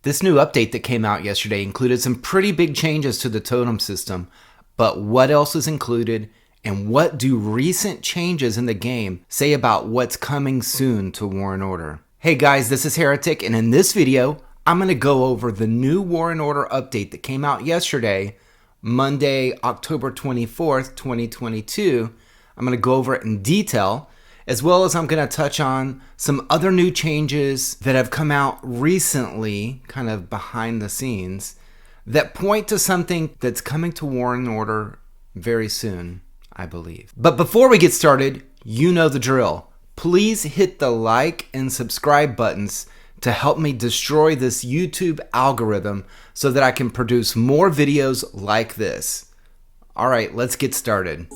This new update that came out yesterday included some pretty big changes to the totem system, but what else is included and what do recent changes in the game say about what's coming soon to War and Order? Hey guys, this is Heretic, and in this video, I'm going to go over the new War and Order update that came out yesterday, Monday, October 24th, 2022. I'm going to go over it in detail, as well as I'm going to touch on some other new changes that have come out recently, kind of behind the scenes, that point to something that's coming to War and Order very soon, I believe. But before we get started, you know the drill. Please hit the like and subscribe buttons to help me destroy this YouTube algorithm so that I can produce more videos like this. All right, let's get started.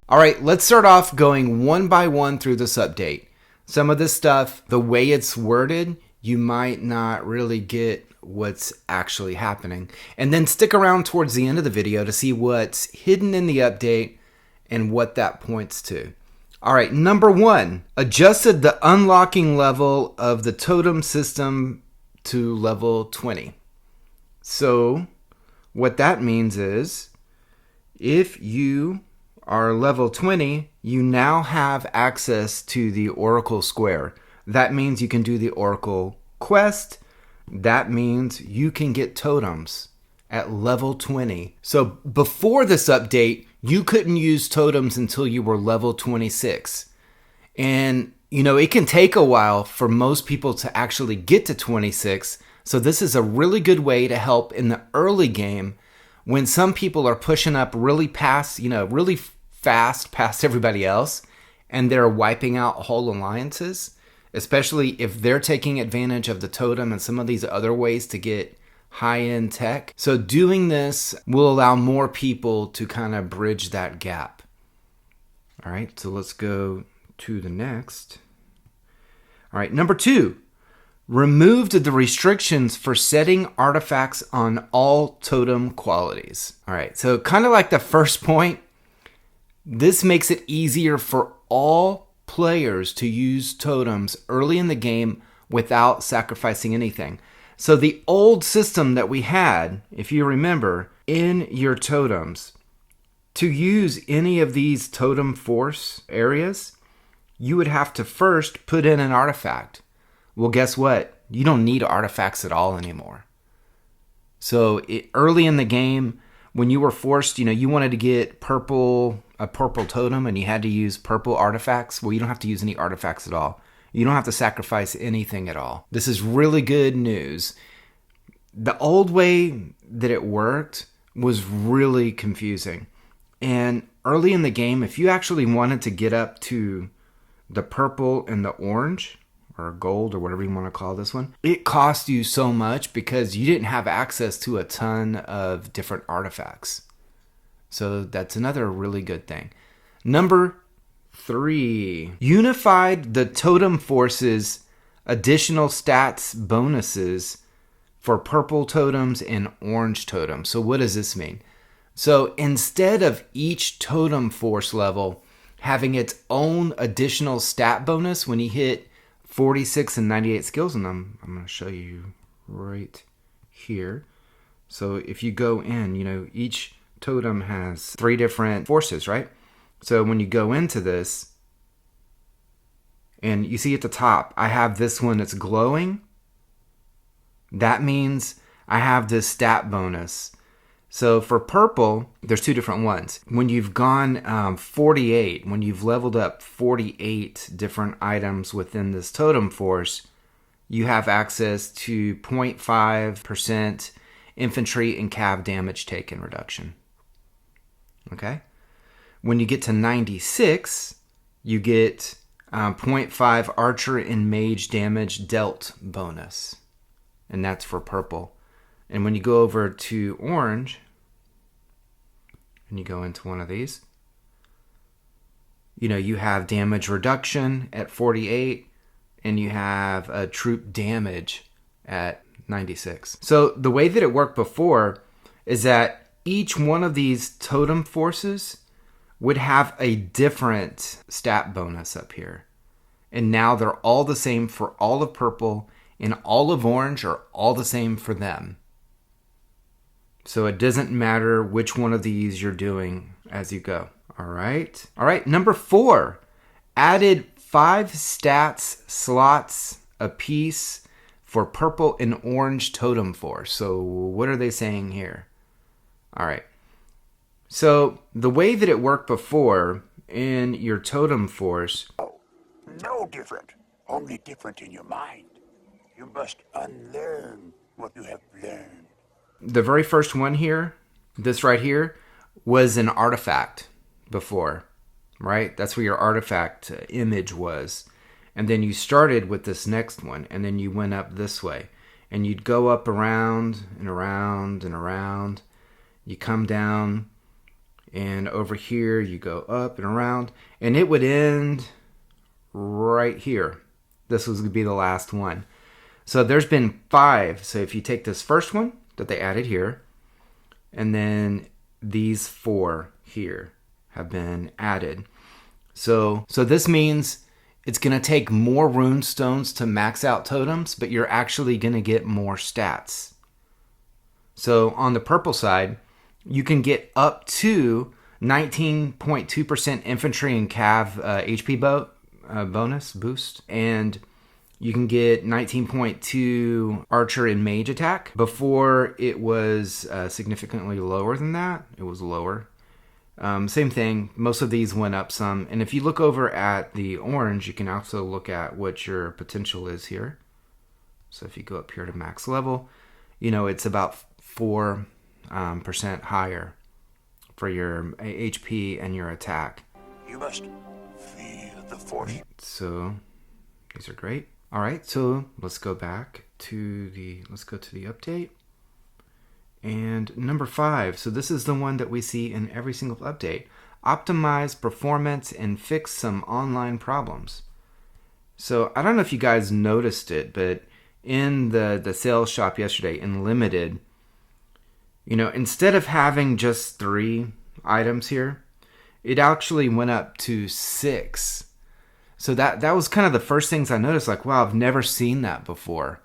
All right, let's start off going one by one through this update. Some of this stuff, the way it's worded, you might not really get what's actually happening. And then stick around towards the end of the video to see what's hidden in the update and what that points to. All right, number one, adjusted the unlocking level of the totem system to level 20. So what that means is if you are level 20, you now have access to the Oracle Square. That means you can do the Oracle quest. That means you can get totems at level 20. So before this update, you couldn't use totems until you were level 26. And, it can take a while for most people to actually get to 26. So this is a really good way to help in the early game when some people are pushing up really fast past everybody else and they're wiping out whole alliances, especially if they're taking advantage of the totem and some of these other ways to get high-end tech. So doing this will allow more people to kind of bridge that gap. All right, so let's go to the next. All right, number two, removed the restrictions for setting artifacts on all totem qualities. All right, so kind of like the first point, this makes it easier for all players to use totems early in the game without sacrificing anything. So the old system that we had, if you remember, in your totems, to use any of these totem force areas, you would have to first put in an artifact. Well, guess what? You don't need artifacts at all anymore. So early in the game, when you were forced, you wanted to get a purple totem and you had to use purple artifacts. Well, you don't have to use any artifacts at all. You don't have to sacrifice anything at all. This is really good news. The old way that it worked was really confusing. And early in the game, if you actually wanted to get up to the purple and the orange, or gold, or whatever you want to call this one, it cost you so much because you didn't have access to a ton of different artifacts. So that's another really good thing. Number three, unified the Totem Forces additional stats bonuses for purple totems and orange totems. So what does this mean? So instead of each totem force level having its own additional stat bonus when you hit 46 and 98 skills, and I'm going to show you right here. So if you go in, each totem has 3 different forces, right? So when you go into this, and you see at the top, I have this one that's glowing. That means I have this stat bonus. So for purple, there's 2 different ones. When you've gone 48, when you've leveled up 48 different items within this totem force, you have access to 0.5% infantry and cav damage taken reduction. Okay? When you get to 96, you get 0.5 archer and mage damage dealt bonus. And that's for purple. And when you go over to orange, and you go into one of these, you have damage reduction at 48, and you have a troop damage at 96. So the way that it worked before is that each one of these Totem Forces would have a different stat bonus up here. And now they're all the same for all of purple, and all of orange are all the same for them. So it doesn't matter which one of these you're doing as you go. All right. Number 4, added 5 stats slots apiece for purple and orange Totem Force. So what are they saying here? All right. So the way that it worked before in your Totem Force. No different, only different in your mind. You must unlearn what you have learned. The very first one here, this right here, was an artifact before, right? That's where your artifact image was. And then you started with this next one, and then you went up this way. And you'd go up around and around and around. You come down, and over here you go up and around. And it would end right here. This was going to be the last one. So there's been 5. So if you take this first one that they added here, and then these 4 here have been added. So this means it's going to take more rune stones to max out totems, but you're actually going to get more stats. So on the purple side, you can get up to 19.2% infantry and cav HP bonus boost, and you can get 19.2 archer and mage attack. Before it was significantly lower than that. It was lower. Same thing. Most of these went up some. And if you look over at the orange, you can also look at what your potential is here. So if you go up here to max level, it's about 4% higher for your HP and your attack. You must feel the force. So these are great. All right, so let's go back to the update. And number 5, so this is the one that we see in every single update. Optimize performance and fix some online problems. So I don't know if you guys noticed it, but in the sales shop yesterday in limited, instead of having just 3 items here, it actually went up to 6. So that was kind of the first things I noticed, like, wow, I've never seen that before.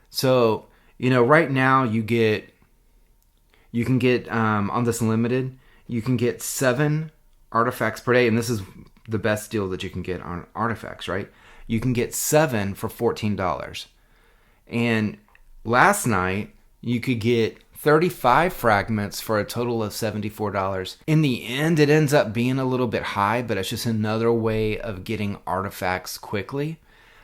So, right now you can get, on this limited, you can get 7 artifacts per day. And this is the best deal that you can get on artifacts, right? You can get 7 for $14. And last night you could get 35 fragments for a total of $74. In the end, it ends up being a little bit high, but it's just another way of getting artifacts quickly.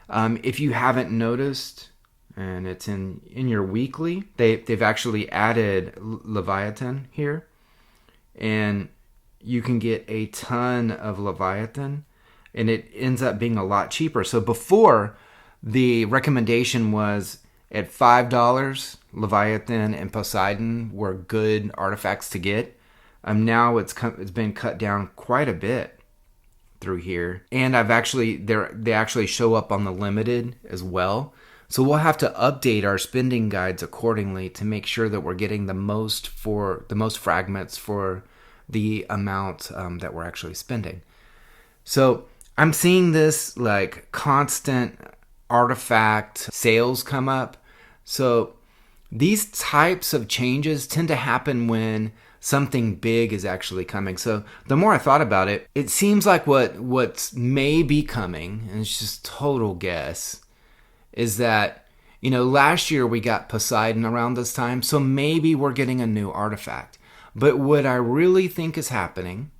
If you haven't noticed, and it's in your weekly, they've actually added Leviathan here, and you can get a ton of Leviathan, and it ends up being a lot cheaper. So before, the recommendation was at $5, Leviathan and Poseidon were good artifacts to get. Now it's been cut down quite a bit through here, and they actually show up on the limited as well. So we'll have to update our spending guides accordingly to make sure that we're getting the most fragments for the amount that we're actually spending. So I'm seeing this like constant artifact sales come up. So these types of changes tend to happen when something big is actually coming. So the more I thought about it, it seems like what's may be coming, and it's just total guess, is that, last year we got Poseidon around this time, so maybe we're getting a new artifact. But what I really think is happening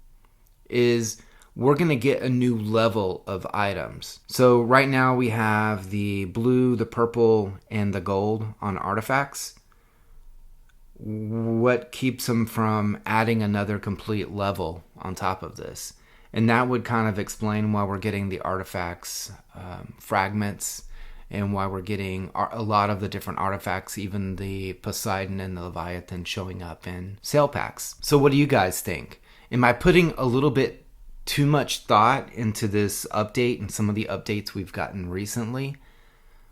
is we're going to get a new level of items. So right now we have the blue, the purple, and the gold on artifacts. What keeps them from adding another complete level on top of this? And that would kind of explain why we're getting the artifacts fragments, and why we're getting a lot of the different artifacts, even the Poseidon and the Leviathan, showing up in sale packs. So what do you guys think? Am I putting a little bit too much thought into this update and some of the updates we've gotten recently?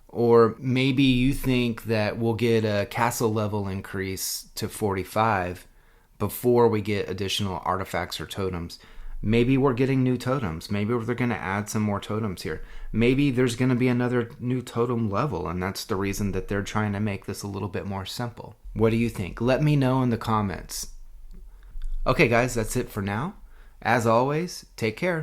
Or maybe you think that we'll get a castle level increase to 45, before we get additional artifacts or totems. Maybe we're getting new totems. Maybe they're going to add some more totems here. Maybe there's going to be another new totem level, and that's the reason that they're trying to make this a little bit more simple. What do you think? Let me know in the comments. Okay, guys, that's it for now. As always, take care.